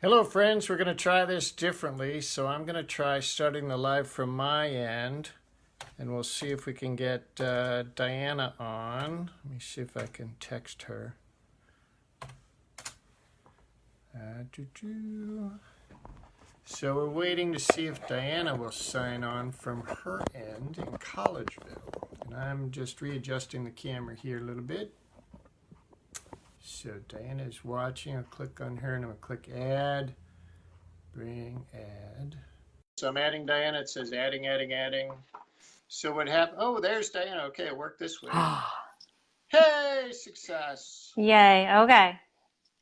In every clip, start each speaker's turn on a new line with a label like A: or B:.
A: Hello friends, we're going to try this differently. So I'm going to try starting the live from my end and we'll see if we can get Diana on. Let me see if I can text her. So we're waiting to see if Diana will sign on from her end in Collegeville. And I'm just readjusting the camera here a little bit. So Diana is watching. I'll click on her and I'm going to click add. Bring add. So I'm adding Diana. It says adding. So what happened? Oh, there's Diana. Okay, it worked this way. Hey, success.
B: Yay. Okay.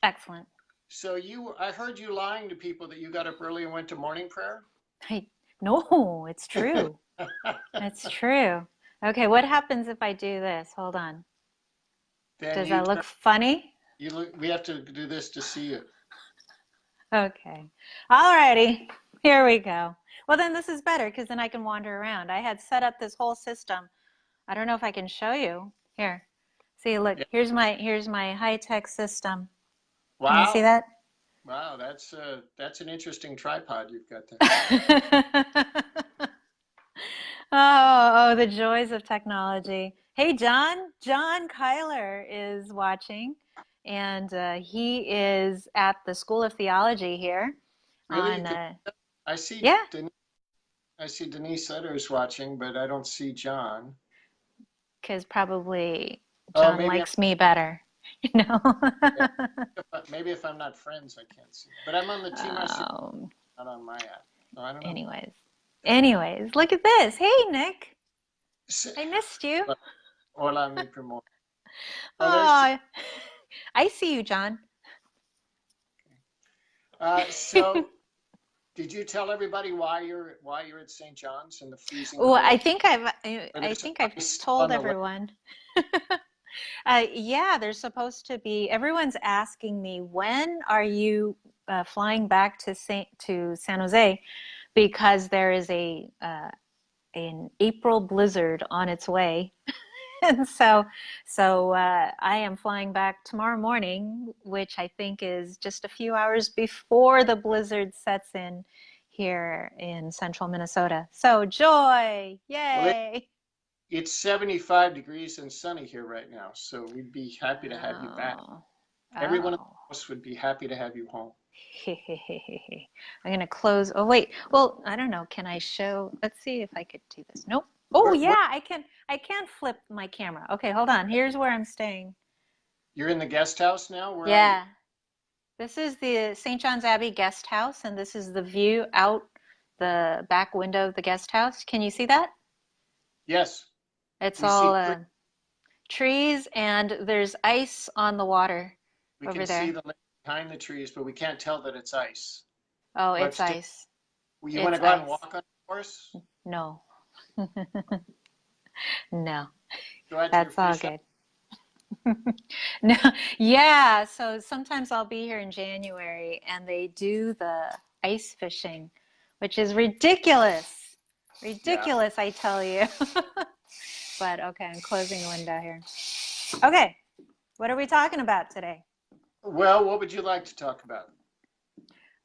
B: Excellent.
A: So I heard you lying to people that you got up early and went to morning prayer.
B: No, it's true. It's true. Okay, what happens if I do this? Hold on.
A: Then
B: Does that look funny?
A: we have to do this to see you.
B: Okay. Alrighty. Here we go. Well, then this is better because then I can wander around. I had set up this whole system. I don't know if I can show you. Here. See, look,
A: Yeah.
B: here's my high-tech system. Can you see
A: Wow.
B: that?
A: Wow, that's an interesting tripod you've got there.
B: Oh, the joys of technology. Hey, John. John Kyler is watching, and he is at the School of Theology here
A: Really?
B: on,
A: I see
B: yeah,
A: Denise Sutter is watching, but I don't see John.
B: because probably
A: Oh,
B: John likes me better, you know?
A: yeah, maybe if I'm not friends, I can't see. But I'm on the Team RCIA,
B: Um,
A: not on my app. So I don't know.
B: anyways, anyways, look at this. Hey, Nick,
A: S-
B: I missed you.
A: Hola, mi primo. Oh, there's.
B: Oh, I see you, John.
A: So, did you tell everybody why you're at St. John's in the freezing
B: Well,
A: cold? Or
B: I
A: there's
B: think I've
A: ice
B: told
A: on the lake?
B: everyone. Yeah, there's supposed to be. Everyone's asking me, when are you flying back to San Jose? Because there is an April blizzard on its way, and so I am flying back tomorrow morning, which I think is just a few hours before the blizzard sets in here in central Minnesota. So joy,
A: Well,
B: yay!
A: it's 75 degrees and sunny here right now, so we'd be happy to have you back.
B: Oh,
A: Everyone in
B: oh.
A: the house would be happy to have you home.
B: I'm gonna close. Oh wait. Well, I don't know. Can I show? Let's see if I could do this. Nope. Oh
A: Where,
B: yeah, I can. I can flip my camera. Okay, hold on. Here's where I'm staying.
A: you're in the guest house now? Where are you?
B: Yeah. This is the St. John's Abbey guest house, and this is the view out the back window of the guest house. Can you see that?
A: Yes,
B: It's
A: we see
B: all
A: three.
B: trees, and there's ice on the water
A: We can
B: over
A: see
B: there.
A: the lake behind the trees, but we can't tell that it's ice.
B: Oh, it's
A: Let's take.
B: ice.
A: You want
B: It's
A: to go out and
B: ice.
A: walk on the course?
B: No, no,
A: Go out to your
B: that's all
A: fish house.
B: good. No, yeah, so sometimes I'll be here in January and they do the ice fishing, which is ridiculous.
A: Yeah.
B: Ridiculous, I tell you. But okay, I'm closing the window here. Okay, what are we talking about today?
A: Well, what would you like to talk about?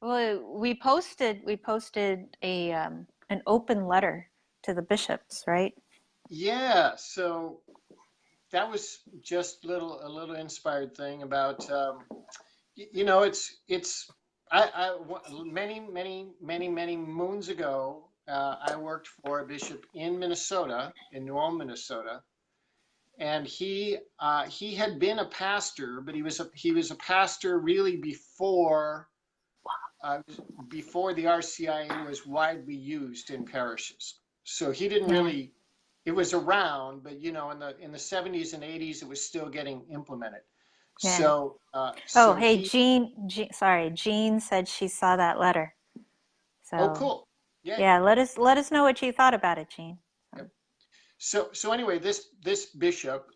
B: Well, we posted a an open letter to the bishops, right?
A: Yeah, so that was just a little inspired thing about it's many moons ago I worked for a bishop in Minnesota, in New Ulm, Minnesota, and he had been a pastor, but he was a pastor really uh, before the RCIA was widely used in parishes. So he didn't
B: Yeah.
A: really. It was around, but in the 70s and 80s, it was still getting implemented.
B: Yeah.
A: So
B: Oh,
A: so
B: hey,
A: he.
B: Jean said she saw that letter.
A: Oh,
B: So,
A: cool. Yay.
B: yeah, let us know what you thought about it, Jean.
A: Yep. So anyway, this bishop,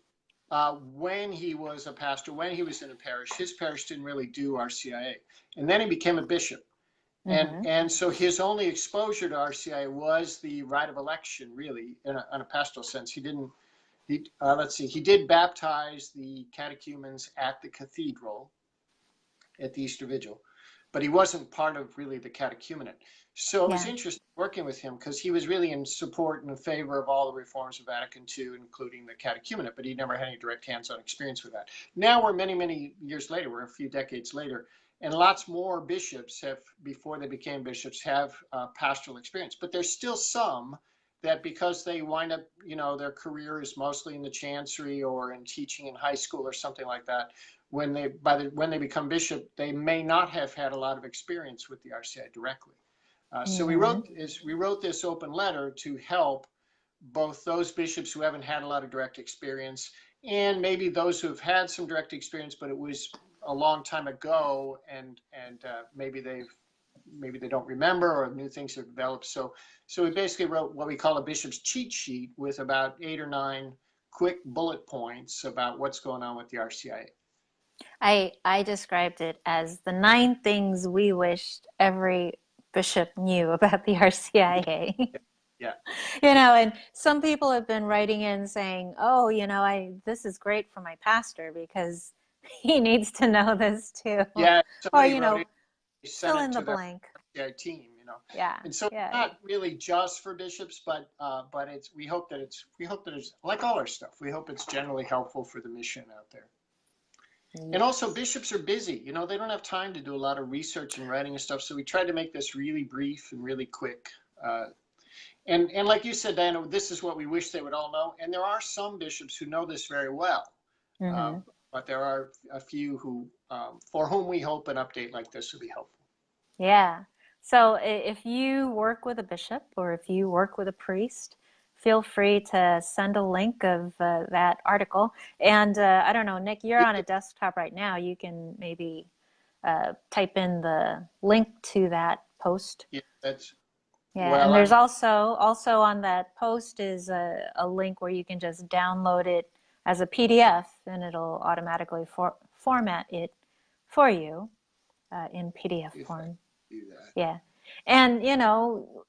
A: when he was a pastor, when he was in a parish, his parish didn't really do RCIA, and then he became a bishop. And
B: Mm-hmm.
A: and so his only exposure to RCIA was the rite of election, really, in a pastoral sense. He didn't. Let's see. He did baptize the catechumens at the cathedral at the Easter Vigil, but he wasn't part of really the catechumenate. So it was
B: Yeah.
A: interesting working with him because he was really in support and in favor of all the reforms of Vatican II, including the catechumenate, but he never had any direct hands-on experience with that. Now we're many, many years later, we're a few decades later, and lots more bishops have, before they became bishops, have pastoral experience. But there's still some that because they wind up, their career is mostly in the chancery or in teaching in high school or something like that, when they become bishop, they may not have had a lot of experience with the RCI directly. So we
B: Mm-hmm.
A: wrote this open letter to help both those bishops who haven't had a lot of direct experience and maybe those who have had some direct experience, but it was a long time ago, and maybe they don't remember or new things have developed. So we basically wrote what we call a bishop's cheat sheet with about 8 or 9 quick bullet points about what's going on with the RCIA.
B: I described it as the 9 things we wished every bishop knew about the RCIA.
A: Yeah.
B: And some people have been writing in saying, "Oh, this is great for my pastor because he needs to know this too."
A: Yeah.
B: Or,
A: Somebody wrote it,
B: fill
A: sent it
B: in the
A: to their
B: blank.
A: RCIA team.
B: Yeah.
A: And so it's
B: Yeah.
A: not really just for bishops, but we hope that it's like all our stuff. We hope it's generally helpful for the mission out there. And also bishops are busy. They don't have time to do a lot of research and writing and stuff. So we tried to make this really brief and really quick. And like you said, Diana, this is what we wish they would all know. And there are some bishops who know this very well.
B: Mm-hmm.
A: But there are a few who, for whom we hope an update like this will be helpful.
B: Yeah. So if you work with a bishop or if you work with a priest, feel free to send a link of that article. And I don't know, Nick, you're on a desktop right now. You can maybe type in the link to that post.
A: Yeah, that's
B: Yeah,
A: well.
B: and there's also on that post is a link where you can just download it as a PDF, and it'll automatically format it for you in PDF form.
A: Do that.
B: Yeah. And,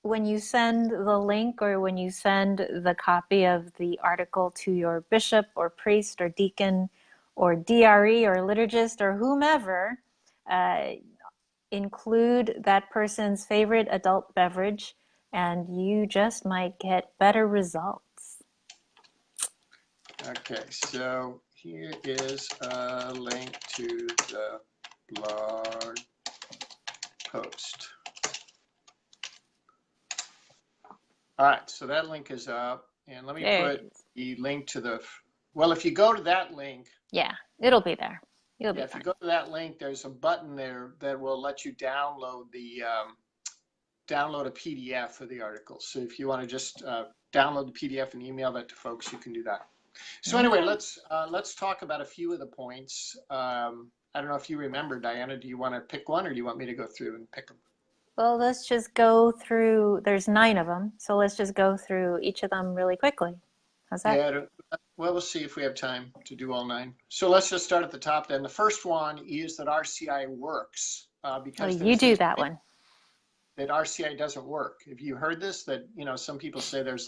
B: when you send the link or when you send the copy of the article to your bishop or priest or deacon or DRE or liturgist or whomever, include that person's favorite adult beverage, and you just might get better results.
A: Okay, so here is a link to the blog post. All right, so that link is up, and let me put the link to well, if you go to that link.
B: Yeah, it'll be there. You'll be
A: if
B: fine.
A: you go to that link, there's a button there that will let you download download a PDF of the article. So if you want to just download the PDF and email that to folks, you can do that. So anyway, let's talk about a few of the points. I don't know if you remember, Diana. Do you want to pick one, or do you want me to go through and pick them?
B: Well, let's just go through. There's 9 of them, so let's just go through each of them really quickly. How's that?
A: Yeah. Well, we'll see if we have time to do all 9. So let's just start at the top then. The first one is that RCI works because
B: you do that one.
A: That RCI doesn't work. Have you heard this? That some people say there's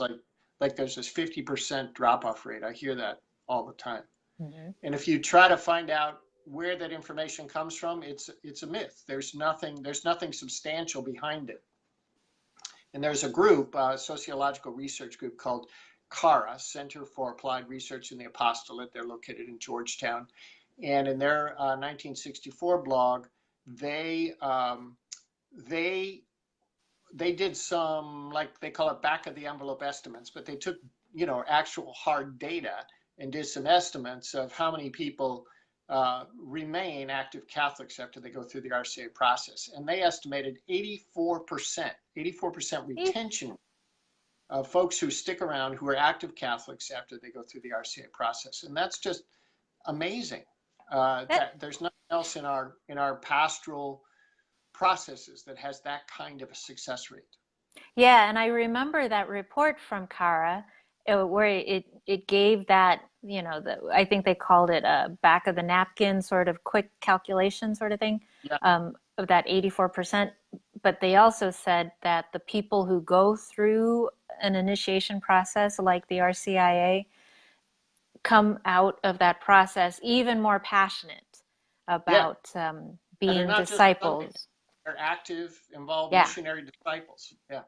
A: like there's this 50% drop-off rate. I hear that all the time. Mm-hmm. And if you try to find out where that information comes from, it's a myth. There's nothing substantial behind it. And there's a group, a sociological research group called CARA, Center for Applied Research in the Apostolate. They're located in Georgetown. And in their 1964 blog, they did some, like they call it back of the envelope estimates, but they took, actual hard data and did some estimates of how many people remain active Catholics after they go through the RCIA process. And they estimated 84% retention of folks who stick around who are active Catholics after they go through the RCIA process. And that's just amazing. There's nothing else in our pastoral processes that has that kind of a success rate.
B: Yeah, and I remember that report from CARA where it gave that, I think they called it a back of the napkin sort of quick calculation sort of thing, of that 84%. But they also said that the people who go through an initiation process like the RCIA come out of that process even more passionate about
A: And they're
B: being
A: not just Sunday,
B: disciples.
A: they're active, involved
B: Yeah.
A: missionary disciples. Yeah.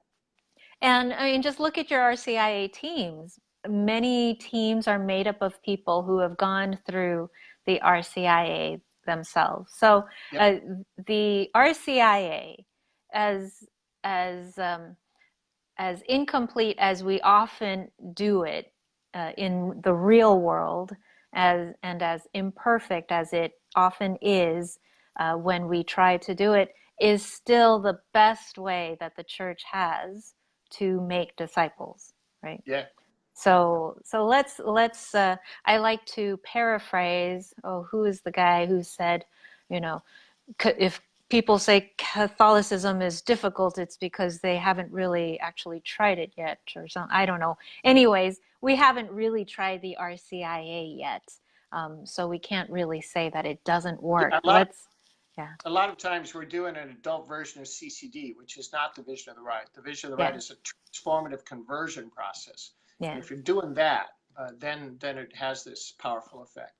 B: And I mean, just look at your RCIA teams. Many teams are made up of people who have gone through the RCIA themselves. So
A: Yeah.
B: the RCIA, as as um, as incomplete as we often do it in the real world, as imperfect as it often is when we try to do it, is still the best way that the church has to make disciples, right?
A: Yeah.
B: So let's I like to paraphrase, oh, who is the guy who said, you know, if people say Catholicism is difficult, it's because they haven't really actually tried it yet or something. I don't know. Anyways, we haven't really tried the RCIA yet. So we can't really say that it doesn't
A: Yeah.
B: work. Let's, yeah,
A: A lot of times we're doing an adult version of CCD, which is not the Vision of the Right. The Vision of the Right
B: yeah,
A: is a transformative conversion process. And
B: yeah.
A: if you're doing that, then it has this powerful effect.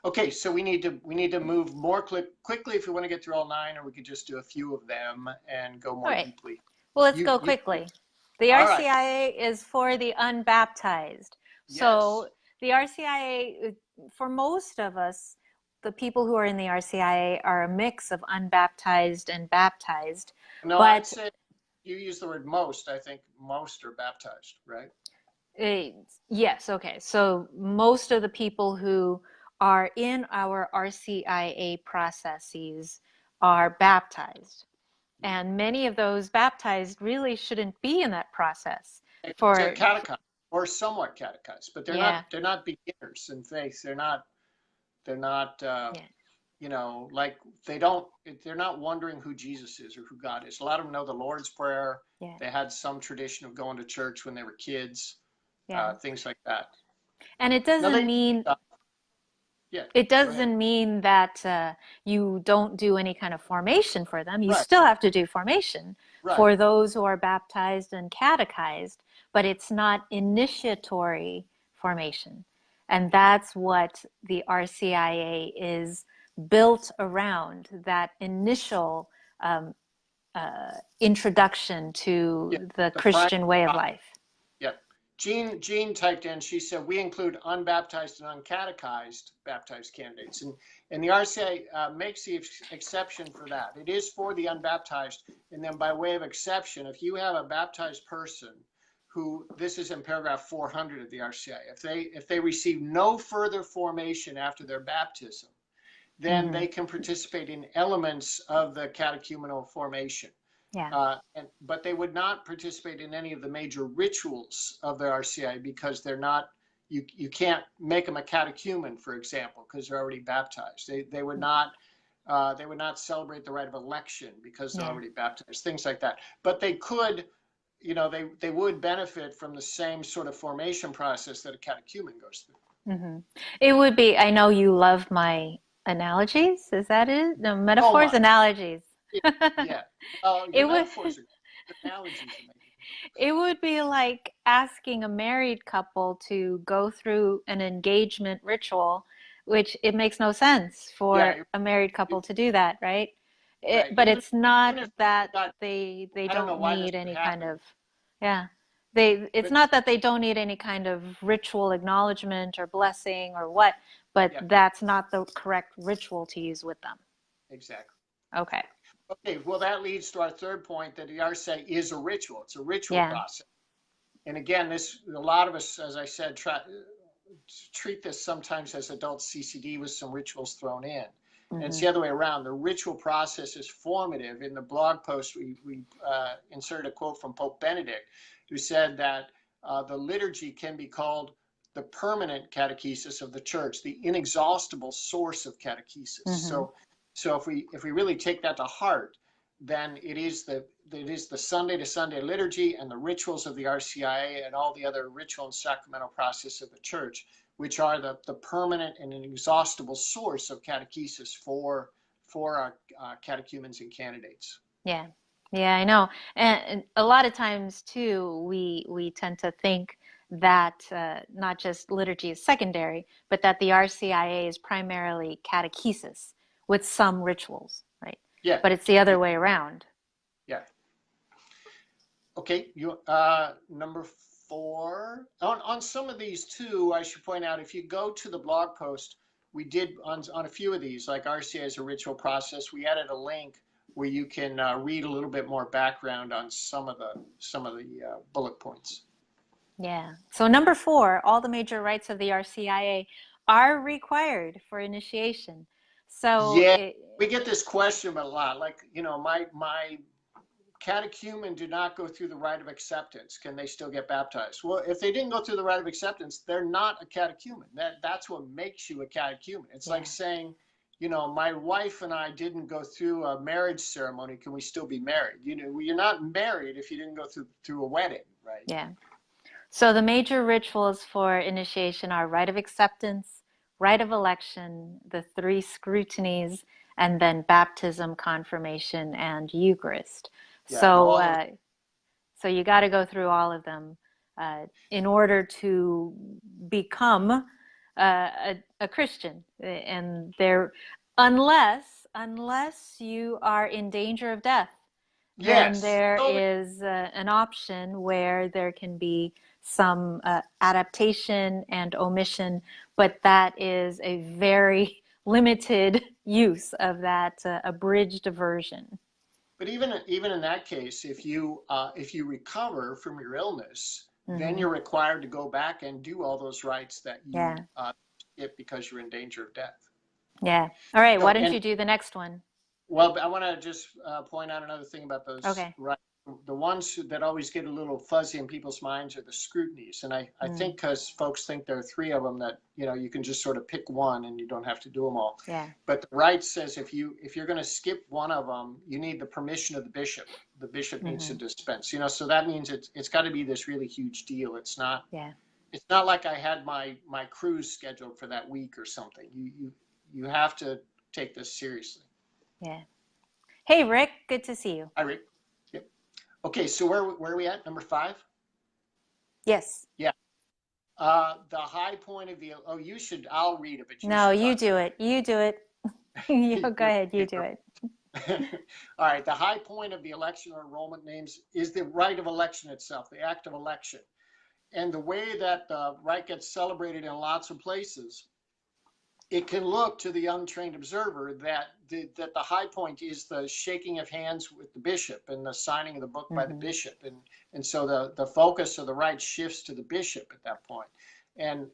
A: Okay, so we need to move more quickly if we want to get through all 9, or we could just do a few of them and go
B: All
A: more
B: right.
A: deeply.
B: Well, let's
A: You
B: go
A: you
B: quickly. The
A: all right.
B: RCIA is for the unbaptized.
A: Yes.
B: So the RCIA, for most of us, the people who are in the RCIA are a mix of unbaptized and baptized.
A: No, I'd
B: But
A: say you use the word most. I think most are baptized, right?
B: uh, yes, okay. So most of the people who are in our RCIA processes are baptized. And many of those baptized really shouldn't be in that process.
A: They're
B: For,
A: catechized or somewhat catechized, but they're
B: yeah,
A: not they're not beginners in faith. They're not
B: yeah,
A: like they don't they're not wondering who Jesus is or who God is. A lot of them know the Lord's Prayer.
B: yeah,
A: They had some tradition of going to church when they were kids,
B: yeah.
A: things like that.
B: And it
A: No,
B: doesn't
A: they
B: mean
A: yeah.
B: it
A: Go ahead.
B: doesn't mean that you don't do any kind of formation for them. You
A: Right,
B: still have to do formation
A: right.
B: for those who are baptized and catechized, but it's not initiatory formation. And that's what the RCIA is built around, that initial um, introduction
A: Yeah,
B: to the
A: the prime.
B: Christian way of life.
A: Yeah. Jean typed in, she said, we include unbaptized and uncatechized baptized candidates. And the RCA makes the exception for that. It is for the unbaptized. And then by way of exception, if you have a baptized person who, this is in paragraph 400 of the RCA, if they receive no further formation after their baptism, then
B: Hmm.
A: they can participate in elements of the catechumenal formation.
B: Yeah,
A: But they would not participate in any of the major rituals of the RCIA because they're not. You can't make them a catechumen, for example, because they're already baptized. They would not celebrate the rite of election because they're
B: yeah.
A: already baptized. Things like that. But they could, they would benefit from the same sort of formation process that a catechumen goes through.
B: Hmm. It would be, I know you love my analogies. Is that it? No,
A: So
B: metaphors,
A: much.
B: analogies.
A: Yeah. Well, your
B: It would
A: metaphors are your analogies are making.
B: it would be like asking a married couple to go through an engagement ritual, which it makes no sense
A: Yeah.
B: for a married couple to do that, right?
A: Right.
B: But it's not
A: Even if
B: that
A: not,
B: they
A: I don't know
B: don't
A: why this
B: need
A: would
B: any kind
A: happen,
B: of, yeah. It's
A: but
B: not that they don't need any kind of ritual acknowledgement or blessing or what, but
A: yeah,
B: that's not the correct ritual to use with them.
A: exactly.
B: Okay.
A: Okay, well, that leads to our third point that the RSA is a ritual. It's a ritual
B: Yeah.
A: process. And again, a lot of us, as I said, treat this sometimes as adult CCD with some rituals thrown in. And it's
B: Hmm.
A: the other way around. The ritual process is formative. In the blog post, we inserted a quote from Pope Benedict, who said that the liturgy can be called the permanent catechesis of the church, the inexhaustible source of catechesis.
B: Hmm.
A: So if we really take that to heart, then it is the Sunday to Sunday liturgy and the rituals of the RCIA and all the other ritual and sacramental process of the church, which are the permanent and inexhaustible source of catechesis for catechumens and candidates.
B: Yeah. Yeah, I know. And a lot of times too, we tend to think that not just liturgy is secondary, but that the RCIA is primarily catechesis with some rituals,
A: Yeah.
B: but it's the other
A: Yeah.
B: way around.
A: Yeah. Okay. You number 4 on some of these too. I should point out if you go to the blog post we did on a few of these, like RCIA as a ritual process, we added a link where you can read a little bit more background on some of the bullet points.
B: Yeah. So number 4, all the major rites of the RCIA are required for initiation. So
A: Yeah, we get this question a lot. Like, my catechumen did not go through the rite of acceptance. Can they still get baptized? Well, if they didn't go through the rite of acceptance, they're not a catechumen. That's what makes you a catechumen. It's like
B: yeah,
A: saying, my wife and I didn't go through a marriage ceremony. Can we still be married? You're not married if you didn't go through a wedding, right?
B: yeah. So the major rituals for initiation are rite of acceptance, rite of election, the 3 scrutinies, and then baptism, confirmation, and Eucharist.
A: Yeah, and
B: So,
A: all of
B: so you got to go through all of them in order to become a Christian. And there, unless you are in danger of death, then
A: yes.
B: there
A: So
B: is an option where there can be some adaptation and omission, but that is a very limited use of that abridged version.
A: But even in that case, if you recover from your illness, then
B: Hmm.
A: you're required to go back and do all those rites that you
B: Yeah,
A: skip because you're in danger of death.
B: yeah. All right, why
A: So,
B: don't
A: and
B: you do the next one?
A: well, I want to just point out another thing about those
B: Okay.
A: rites. The ones that always get a little fuzzy in people's minds are the scrutinies, and I
B: Mm,
A: think because folks think there are 3 of them that you can just sort of pick one and you don't have to do them all.
B: yeah.
A: But the rite says if you're going to skip one of them, you need the permission of the bishop. The bishop needs to
B: Hmm.
A: dispense. So that means it's got to be this really huge deal.
B: Yeah,
A: It's not like I had my cruise scheduled for that week or something. You have to take this seriously.
B: yeah. Hey, Rick, good to see you.
A: Hi, Rick. Yep. Okay, so where are we at? Number 5?
B: Yes.
A: Yeah. The high point of the I'll read it, but you
B: No,
A: should
B: you
A: talk.
B: do it. You do it. You go ahead, you do
A: Okay.
B: it.
A: All right. The high point of the election or enrollment names is the rite of election itself, the act of election. And the way that the rite gets celebrated in lots of places, it can look to the untrained observer that the high point is the shaking of hands with the bishop and the signing of the book by the
B: Hmm.
A: bishop, and so the focus of the rite shifts to the bishop at that point, and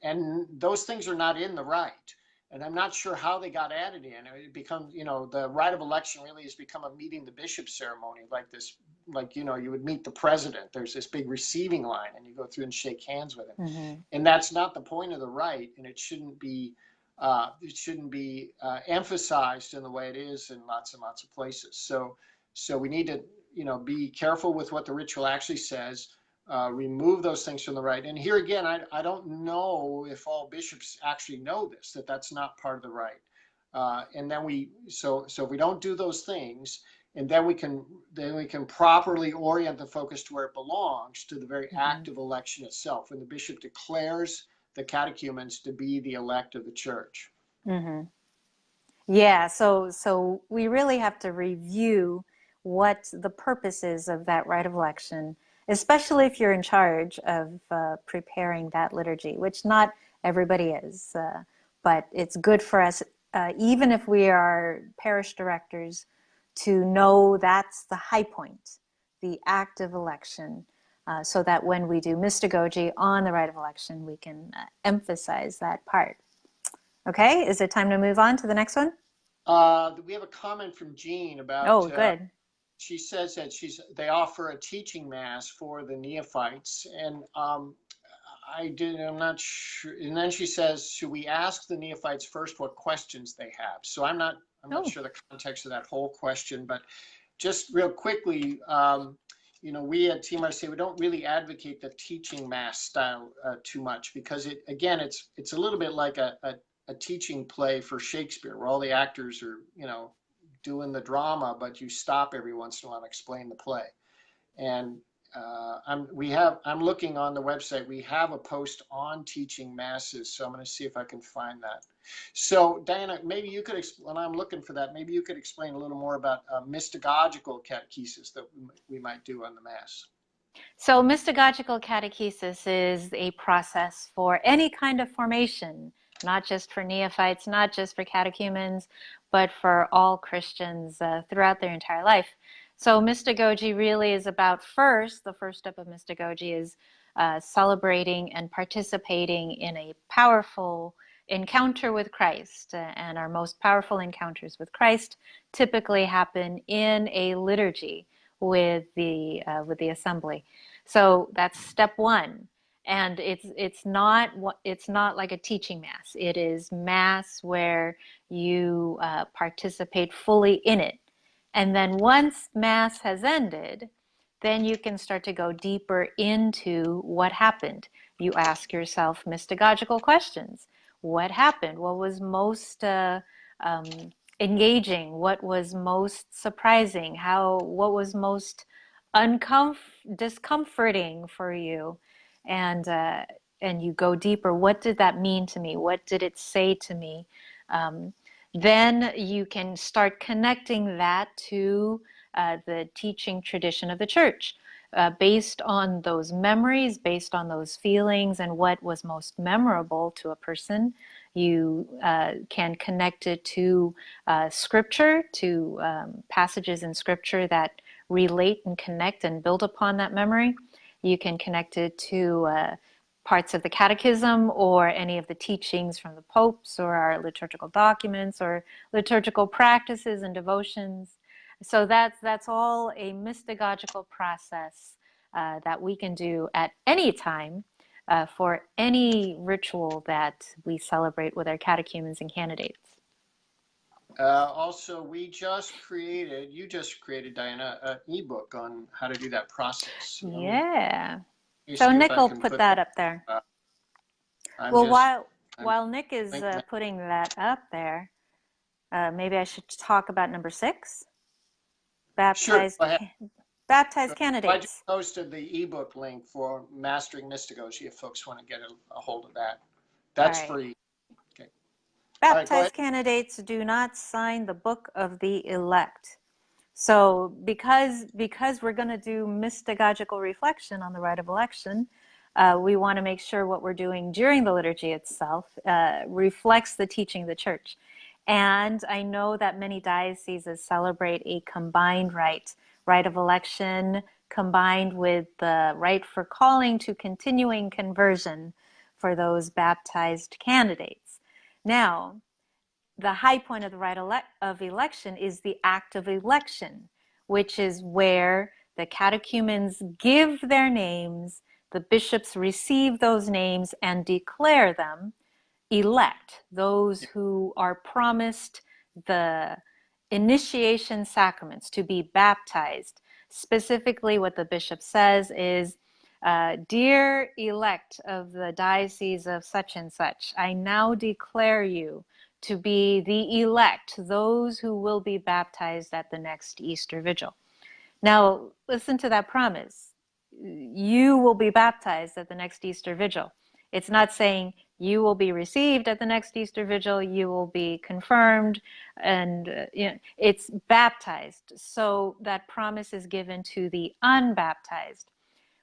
A: those things are not in the rite, and I'm not sure how they got added in. It becomes, the rite of election really has become a meeting the bishop ceremony, like this, like you would meet the president. There's this big receiving line, and you go through and shake hands with him,
B: Hmm.
A: and that's not the point of the rite, and it shouldn't be emphasized in the way it is in lots and lots of places. So we need to, be careful with what the ritual actually says. Remove those things from the rite. And here again, I don't know if all bishops actually know this, that's not part of the rite. And then so if we don't do those things, and then we can properly orient the focus to where it belongs, to the very
B: Hmm.
A: act of election itself, when the bishop declares the catechumens to be the elect of the church.
B: Hmm. Yeah, so we really have to review what the purpose is of that rite of election, especially if you're in charge of preparing that liturgy, which not everybody is. But it's good for us, even if we are parish directors, to know that's the high point, the act of election, so that when we do mystagogy on the rite of election, we can emphasize that part. Okay, is it time to move on to the next one?
A: We have a comment from Jean about.
B: Oh, good.
A: She says that they offer a teaching mass for the neophytes, and I'm not sure. And then she says, should we ask the neophytes first what questions they have? So I'm not
B: Oh.
A: sure the context of that whole question, but just real quickly, we at Team RCA, we don't really advocate the teaching mass style too much, because it's a little bit like a teaching play for Shakespeare, where all the actors are, doing the drama, but you stop every once in a while and explain the play. And I'm looking on the website. We have a post on teaching masses, so I'm going to see if I can find that. So Diana, maybe you could, when I'm looking for that, maybe you could explain a little more about mystagogical catechesis that we might do on the mass.
B: So mystagogical catechesis is a process for any kind of formation, not just for neophytes, not just for catechumens, but for all Christians throughout their entire life. So mystagogy really is about the first step of mystagogy is celebrating and participating in a powerful encounter with Christ. And our most powerful encounters with Christ typically happen in a liturgy with the assembly. So that's step one. And it's not like a teaching mass. It is mass where you participate fully in it. And then once mass has ended, then you can start to go deeper into what happened. You ask yourself mystagogical questions. What happened? What was most engaging? What was most surprising? What was most discomforting for you? And you go deeper. What did that mean to me? What did it say to me? Then you can start connecting that to the teaching tradition of the church. Based on those memories, based on those feelings, and what was most memorable to a person, you can connect it to scripture, to passages in scripture that relate and connect and build upon that memory. You can connect it to parts of the catechism or any of the teachings from the popes or our liturgical documents or liturgical practices and devotions. So that's all a mystagogical process that we can do at any time for any ritual that we celebrate with our catechumens and candidates.
A: Also, you just created, Diana, an ebook on how to do that process. So
B: Yeah. So Nick will put that up there. While Nick is putting that up there, maybe I should talk about number 6. Baptized candidates.
A: I just posted the ebook link for Mastering Mystagogy if folks want to get a hold of that. That's free. Okay.
B: Baptized candidates do not sign the book of the elect. So because we're going to do mystagogical reflection on the rite of election, we want to make sure what we're doing during the liturgy itself reflects the teaching of the church. And I know that many dioceses celebrate a combined rite of election combined with the rite for calling to continuing conversion for those baptized candidates. Now, the high point of the rite of election is the act of election, which is where the catechumens give their names, the bishops receive those names and declare them elect, those who are promised the initiation sacraments to be baptized. Specifically, what the bishop says is, dear elect of the diocese of such and such, I now declare you to be the elect, those who will be baptized at the next Easter Vigil. Now, listen to that promise. You will be baptized at the next Easter Vigil. It's not saying you will be received at the next Easter Vigil, you will be confirmed, and it's baptized. So that promise is given to the unbaptized.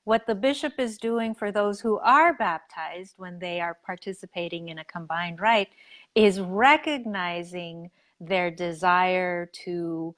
B: What the bishop is doing for those who are baptized when they are participating in a combined rite is recognizing their desire to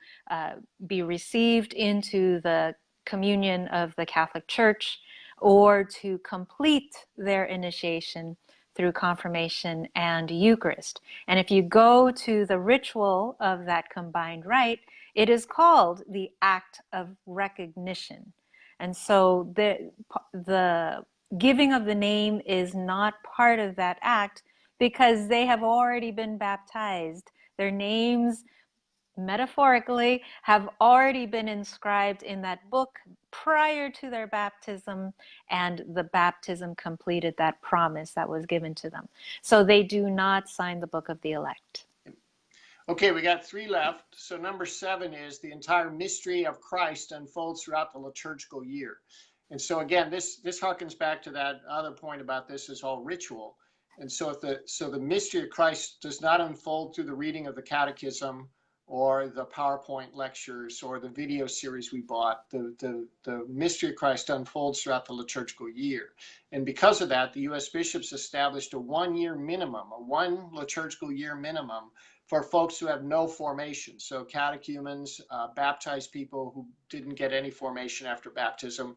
B: be received into the communion of the Catholic Church or to complete their initiation through confirmation and Eucharist. And if you go to the ritual of that combined rite, it is called the act of recognition. And so the giving of the name is not part of that act because they have already been baptized. Their names, metaphorically, have already been inscribed in that book prior to their baptism, and the baptism completed that promise that was given to them. So they do not sign the book of the elect.
A: Okay, we got 3 left. So number 7 is the entire mystery of Christ unfolds throughout the liturgical year. And so again, this harkens back to that other point about this is all ritual. And so if the mystery of Christ does not unfold through the reading of the catechism or the PowerPoint lectures or the video series we bought, the mystery of Christ unfolds throughout the liturgical year. And because of that, the U.S. bishops established a 1 year minimum, a one liturgical year minimum for folks who have no formation. So catechumens, baptized people who didn't get any formation after baptism,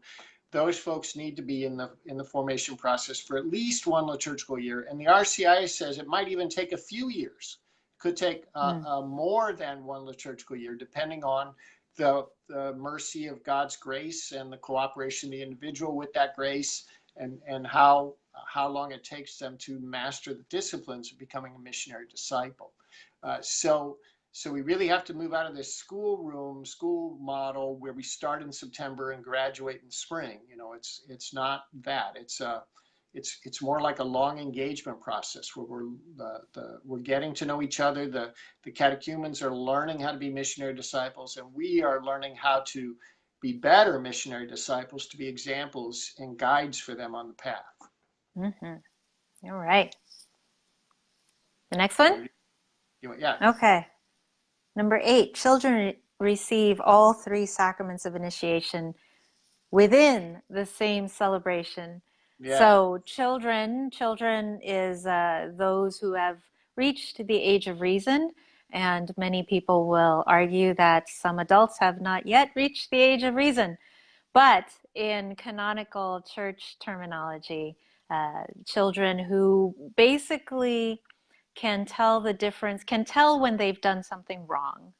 A: those folks need to be in the formation process for at least one liturgical year. And the RCIA says it might even take a few years. It could take more than one liturgical year, depending on the mercy of God's grace and the cooperation of the individual with that grace, and how long it takes them to master the disciplines of becoming a missionary disciple. So we really have to move out of this school model where we start in September and graduate in spring. You know, it's not that. It's more like a long engagement process where we're getting to know each other. The catechumens are learning how to be missionary disciples, and we are learning how to be better missionary disciples, to be examples and guides for them on the path.
B: All right. The next one?
A: Yeah.
B: Okay. Number 8, children receive all 3 sacraments of initiation within the same celebration.
A: Yeah.
B: So children is those who have reached the age of reason, and many people will argue that some adults have not yet reached the age of reason. But in canonical church terminology, children who basically can tell the difference, can tell when they've done something wrong,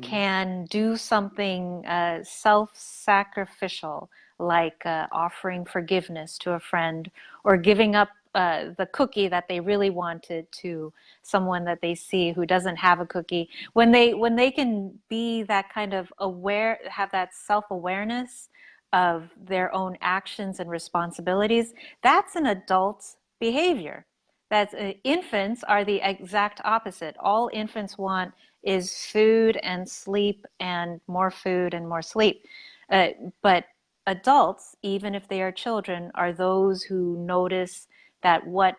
B: can do something self-sacrificial, like offering forgiveness to a friend, or giving up the cookie that they really wanted to someone that they see who doesn't have a cookie. When they can be that kind of aware, have that self-awareness of their own actions and responsibilities, that's an adult behavior. That's infants are the exact opposite. All infants want is food and sleep and more food and more sleep. But adults, even if they are children, are those who notice that what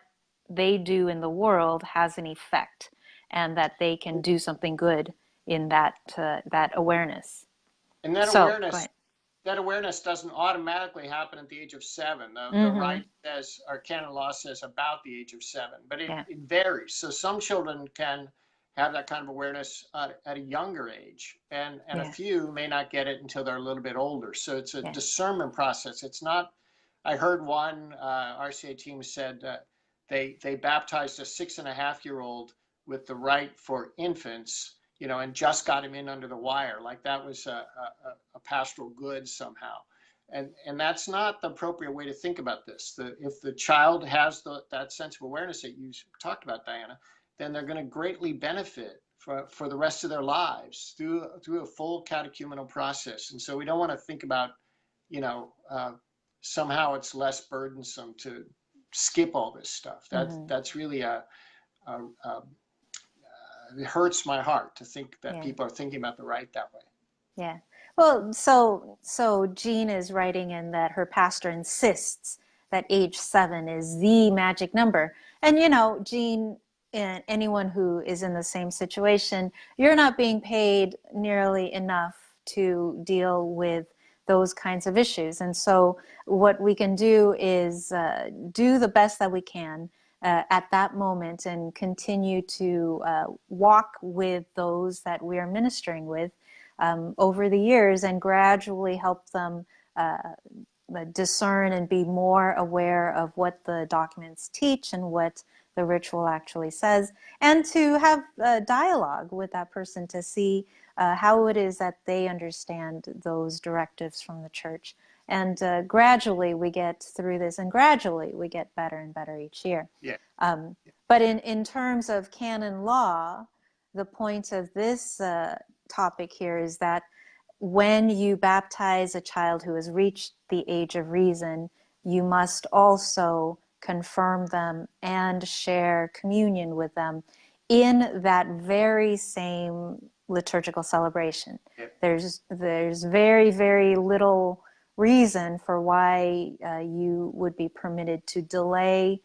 B: they do in the world has an effect, and that they can do something good in that awareness.
A: And that awareness doesn't automatically happen at the age of 7. The right says, our canon law says about the age of 7, but it varies. So some children can have that kind of awareness at a younger age, and a few may not get it until they're a little bit older. So it's a discernment process. It's not. I heard one RCA team said they baptized a 6.5-year-old with the rite for infants, you know, and just got him in under the wire, like that was a pastoral good somehow. And that's not the appropriate way to think about this. If the child has that sense of awareness that you talked about, Diana, then they're going to greatly benefit for the rest of their lives through a full catechumenal process. And so we don't want to think about, you know, somehow it's less burdensome to skip all this stuff. That's really it hurts my heart to think that people are thinking about the rite that way.
B: Yeah. Well, so Jean is writing in that her pastor insists that age 7 is the magic number. And, you know, Jean, and anyone who is in the same situation, you're not being paid nearly enough to deal with those kinds of issues. And so what we can do is do the best that we can at that moment, and continue to walk with those that we are ministering with over the years, and gradually help them discern and be more aware of what the documents teach and what the ritual actually says, and to have a dialogue with that person to see how it is that they understand those directives from the church. And gradually we get through this, and gradually we get better and better each year. But in terms of canon law, the point of this topic here is that when you baptize a child who has reached the age of reason, you must also confirm them and share communion with them in that very same liturgical celebration. There's very, very little reason for why you would be permitted to delay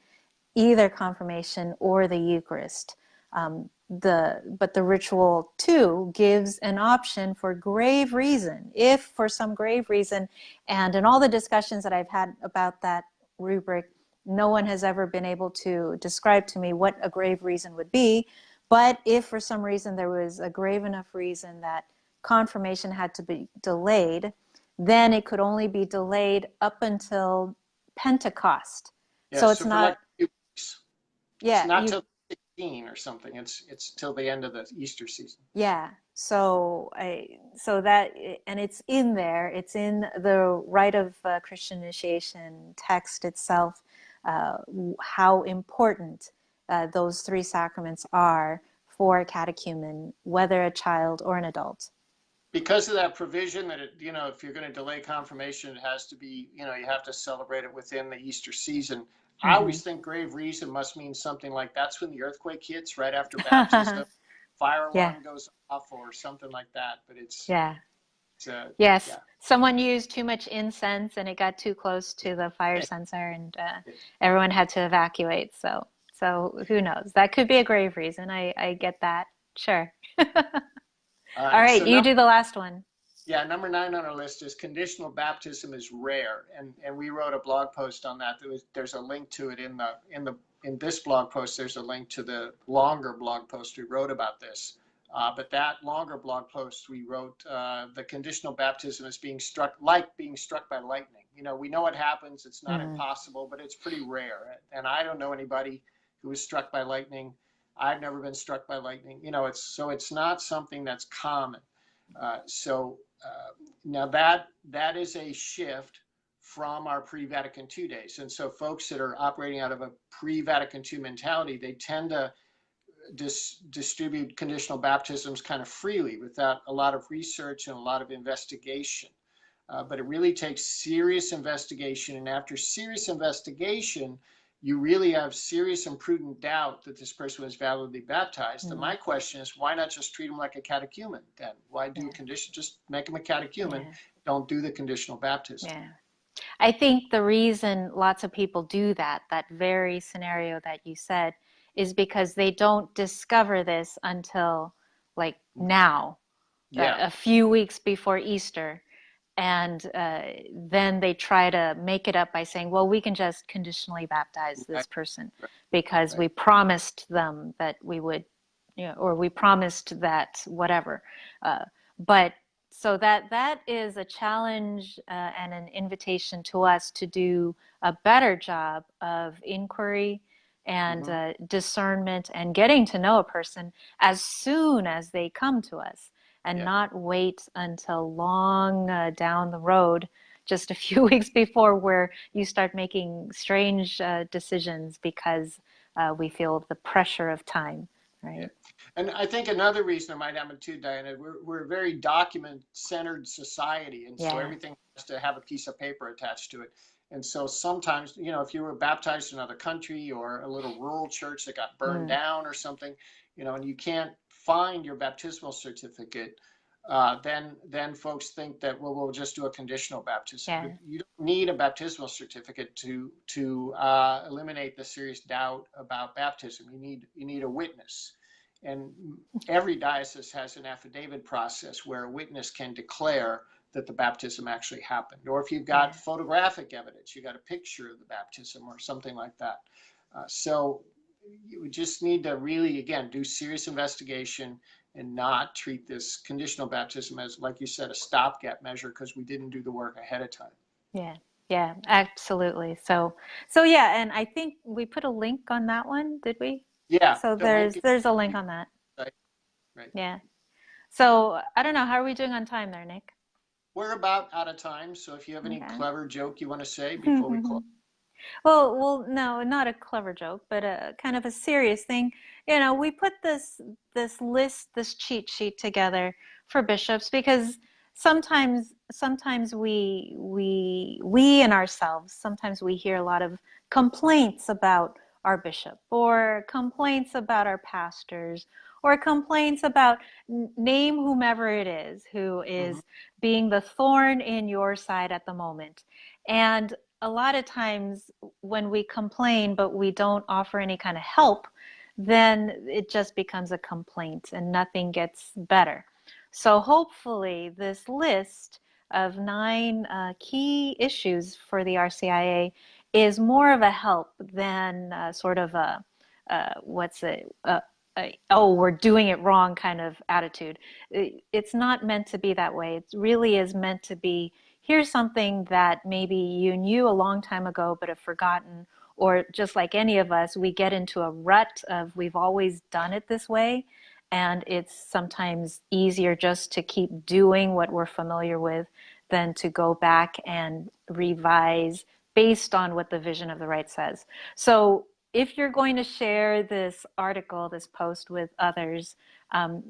B: either confirmation or the Eucharist. But the ritual too gives an option for grave reason. If for some grave reason, and in all the discussions that I've had about that rubric, no one has ever been able to describe to me what a grave reason would be. But if for some reason there was a grave enough reason that confirmation had to be delayed, then it could only be delayed up until Pentecost.
A: Yeah,
B: So it's
A: so for like
B: not,
A: 2 weeks. It's
B: yeah,
A: not till 16 or something. It's till the end of the Easter season.
B: yeah. So that, and it's in there. It's in the rite of Christian initiation text itself, uh, how important those three sacraments are for a catechumen, whether a child or an adult.
A: Because of that provision that if you're going to delay confirmation, it has to be, you have to celebrate it within the Easter season. I
B: Mm-hmm.
A: always think grave reason must mean something like that's when the earthquake hits right after baptism, fire
B: Yeah,
A: alarm goes off or something like that. But it's,
B: yeah.
A: it's
B: Yes,
A: yeah.
B: someone used too much incense and it got too close to the fire sensor, and everyone had to evacuate. So who knows? That could be a grave reason. I get that. Sure.
A: All
B: All
A: right.
B: right,
A: So
B: you do the last one.
A: yeah, number 9 on our list is conditional baptism is rare, and we wrote a blog post on that. There's a link to it in this blog post. There's a link to the longer blog post we wrote about this. But that longer blog post we wrote, the conditional baptism is being struck by lightning. We know what happens. It's not
B: Mm,
A: impossible, but it's pretty rare. And I don't know anybody who was struck by lightning. I've never been struck by lightning. It's not something that's common. Now that is a shift from our pre-Vatican II days. And so folks that are operating out of a pre-Vatican II mentality, they tend to distribute conditional baptisms kind of freely without a lot of research and a lot of investigation. But it really takes serious investigation. And after serious investigation, you really have serious and prudent doubt that this person was validly baptized. And my question is, why not just treat him like a catechumen then? Why do a condition? Just make him a catechumen.
B: yeah,
A: Don't do the conditional baptism.
B: yeah. I think the reason lots of people do that, that very scenario that you said, is because they don't discover this until like now,
A: Yeah.
B: a few weeks before Easter. And then they try to make it up by saying, well, we can just conditionally baptize this
A: Right.
B: person because
A: Right.
B: we promised them that we would, or we promised that whatever. But so that is a challenge and an invitation to us to do a better job of inquiry and discernment and getting to know a person as soon as they come to us, and
A: Yeah.
B: not wait until long down the road, just a few weeks before, where you start making strange decisions because we feel the pressure of time,
A: Yeah.
B: right?
A: And I think another reason it might happen too, Diana, we're a very document-centered society, and so
B: Yeah.
A: everything has to have a piece of paper attached to it. And so sometimes, if you were baptized in another country or a little rural church that got burned
B: Mm.
A: down or something, and you can't find your baptismal certificate, then folks think that, well, we'll just do a conditional baptism.
B: Yeah.
A: But you don't need a baptismal certificate to eliminate the serious doubt about baptism. You need a witness. And every diocese has an affidavit process where a witness can declare that the baptism actually happened. Or if you've got photographic evidence, you got a picture of the baptism or something like that. So you just need to really, again, do serious investigation and not treat this conditional baptism as, like you said, a stopgap measure because we didn't do the work ahead of time.
B: Yeah. Yeah, absolutely. So yeah, and I think we put a link on that one, did we?
A: Yeah,
B: So
A: the link is
B: there's a link on that.
A: right.
B: Yeah. So I don't know, how are we doing on time there, Nick?
A: We're about out of time, so if you have any
B: Okay.
A: clever joke you want to say before we close.
B: Well, no, not a clever joke, but a kind of a serious thing. We put this list, this cheat sheet together for bishops because sometimes we in ourselves, sometimes we hear a lot of complaints about our bishop or complaints about our pastors or complaints about name whomever it is who
A: Hmm.
B: is being the thorn in your side at the moment. And a lot of times when we complain but we don't offer any kind of help, then it just becomes a complaint and nothing gets better. So hopefully this list of 9 key issues for the RCIA is more of a help than sort of a what's it? Oh, we're doing it wrong kind of attitude. It's not meant to be that way. It really is meant to be, here's something that maybe you knew a long time ago but have forgotten, or just like any of us, we get into a rut of we've always done it this way, and it's sometimes easier just to keep doing what we're familiar with than to go back and revise based on what the vision of the right says. So if you're going to share this article, this post with others, um,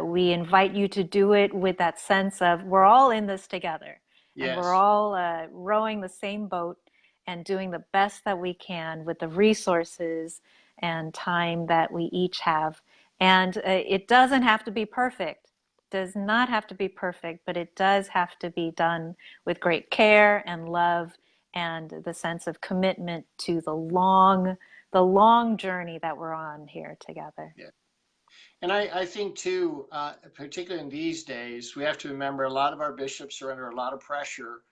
B: we invite you to do it with that sense of we're all in this together and we're
A: Yes.
B: all rowing the same boat and doing the best that we can with the resources and time that we each have. And it doesn't have to be perfect, does not have to be perfect, but it does have to be done with great care and love and the sense of commitment to the long journey that we're on here together.
A: Yeah. And I think too, particularly in these days, we have to remember a lot of our bishops are under a lot of pressure.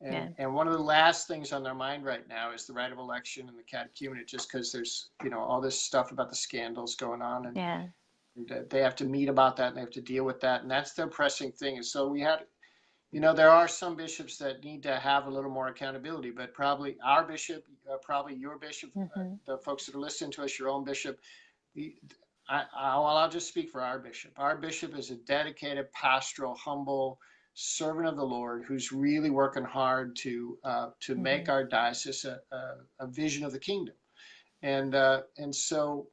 B: Yeah,
A: And one of the last things on their mind right now is the right of election and the catechumenate, just because there's, all this stuff about the scandals going on,
B: yeah,
A: and they have to meet about that and they have to deal with that. And that's their pressing thing. And so there are some bishops that need to have a little more accountability, but probably our bishop, probably your bishop,
B: mm-hmm,
A: the folks that are listening to us, your own bishop, I'll just speak for our bishop. Our bishop is a dedicated, pastoral, humble servant of the Lord who's really working hard to make
B: mm-hmm.
A: our diocese a vision of the kingdom, and so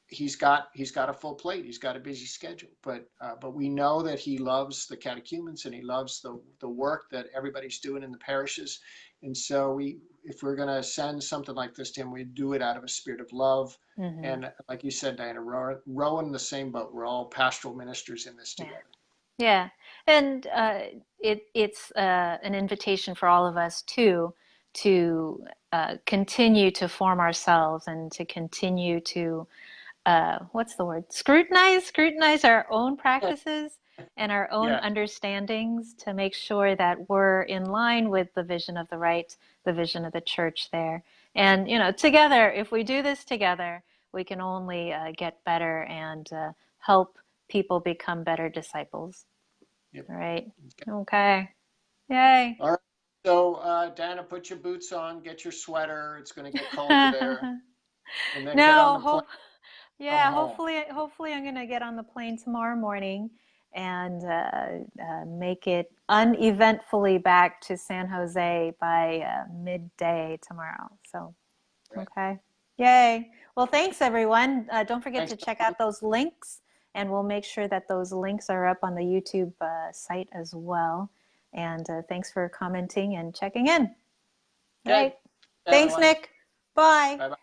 A: he's got a full plate. He's got a busy schedule, but we know that he loves the catechumens and he loves the work that everybody's doing in the parishes, and so if we're going to send something like this to him, we do it out of a spirit of love,
B: Mm-hmm.
A: and like you said, Diana, rowing in the same boat. We're all pastoral ministers in this
B: Yeah.
A: together.
B: Yeah, and it's an invitation for all of us too to continue to form ourselves and to continue to what's the word? Scrutinize our own practices and our own
A: Yeah,
B: understandings to make sure that we're in line with the vision of the right, the vision of the church there. And, together, if we do this together, we can only get better and help people become better disciples.
A: yep.
B: All right. Okay. Yay.
A: All right. So, Diana, put your boots on, get your sweater. It's going to get colder there, and then get on
B: No,
A: the plane, come
B: yeah,
A: home.
B: hopefully I'm gonna get on the plane tomorrow morning and make it uneventfully back to San Jose by midday tomorrow. So,
A: Right.
B: okay. Yay. Well, thanks everyone. Don't forget
A: Thanks.
B: to check out those links, and we'll make sure that those links are up on the YouTube site as well. And thanks for commenting and checking in. All
A: Okay.
B: right. Thanks,
A: Everyone.
B: Nick. Bye.
A: Bye bye.